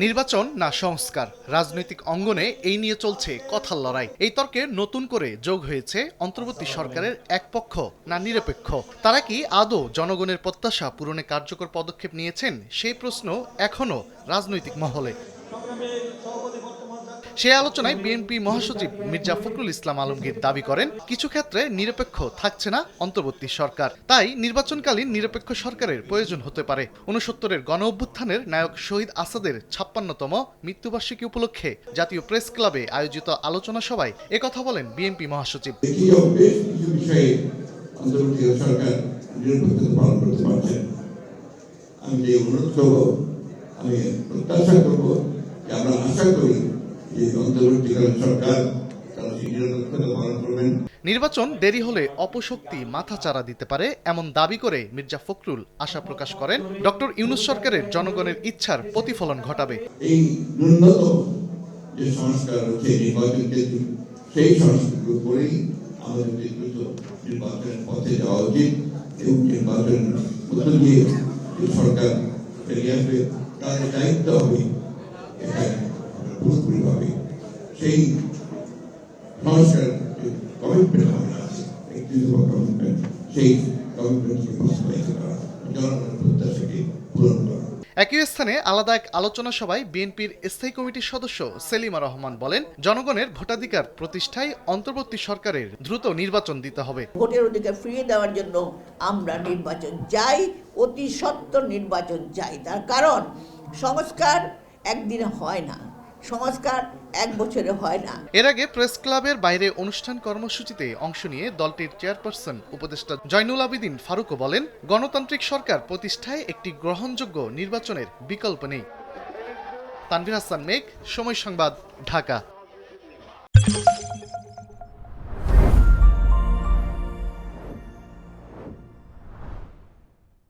নির্বাচন না সংস্কার, রাজনৈতিক অঙ্গনে এই নিয়ে চলছে কথার লড়াই। এই তর্কে নতুন করে যোগ হয়েছে অন্তর্বর্তী সরকারের এক পক্ষ না নিরপেক্ষ। তারা কি আদৌ জনগণের প্রত্যাশা পূরণে কার্যকর পদক্ষেপ নিয়েছেন, সেই প্রশ্ন এখনো রাজনৈতিক মহলে। সে আলোচনায় বিএনপি মহাসচিব মির্জা ফখরুল ইসলাম আলমগীর দাবি করেন, কিছু ক্ষেত্রে নিরপেক্ষ থাকছে না অন্তর্বর্তী সরকার, তাই নির্বাচনকালীন নিরপেক্ষ সরকারের প্রয়োজন হতে পারে। ৬৯-এর গণ অভ্যুত্থানের নায়ক শহীদ আসাদের ৫৬তম মৃত্যুবার্ষিকী উপলক্ষে জাতীয় প্রেস ক্লাবে আয়োজিত আলোচনা সভায় একথা বলেন বিএনপি মহাসচিব। নির্বাচন দেরি হলে অপশক্তি মাথাচাড়া দিতে পারে এমন দাবি করে মির্জা ফখরুল আশা প্রকাশ করেন, ডক্টর ইউনূস সরকারের জনগণের ইচ্ছার প্রতিফলন ঘটাবে। এই ন্যূনতম যে সংস্কার হচ্ছে নির্বাচনকে, সেই সংস্কারের উপরেই আমাদের নির্বাচনের পথে যাওয়া উচিত এবং নির্বাচনের মধ্য দিয়ে সরকার বেরিয়ে আসবে, তাদের দায়িত্ব হবে এখানে পুরোপুরিভাবে সেই সংস্কার কমিটমেন্ট আমাদের আছে, কমিটমেন্ট, সেই কমিটমেন্টকে বাস্তবায়িত করা, জনগণের প্রত্যাশাকে পূরণ করা। একই স্থানে আলাদা এক আলোচনা সভায় বিএনপির স্থায়ী কমিটির সদস্য সেলিমা রহমান বলেন, জনগণের ভোটাধিকার প্রতিষ্ঠায় অন্তর্বর্তী সরকারের দ্রুত নির্বাচন দিতে হবে। ভোটের অধিকার ফিরিয়ে দেওয়ার জন্য আমরা নির্বাচন চাই, অতি সত্বর নির্বাচন চাই। তার কারণ সংস্কার একদিনে হয় না, সংস্কার এক বছরে হয় না। এর আগে প্রেস ক্লাবের বাইরে অনুষ্ঠান কর্মসূচিতে অংশ নিয়ে দলটির চেয়ারপারসন উপদেষ্টা জয়নুল আবেদিন ফারুকও বলেন, গণতান্ত্রিক সরকার প্রতিষ্ঠায় একটি গ্রহণযোগ্য নির্বাচনের বিকল্প নেই। তানভীর হাসান মেঘ, সময় সংবাদ, ঢাকা।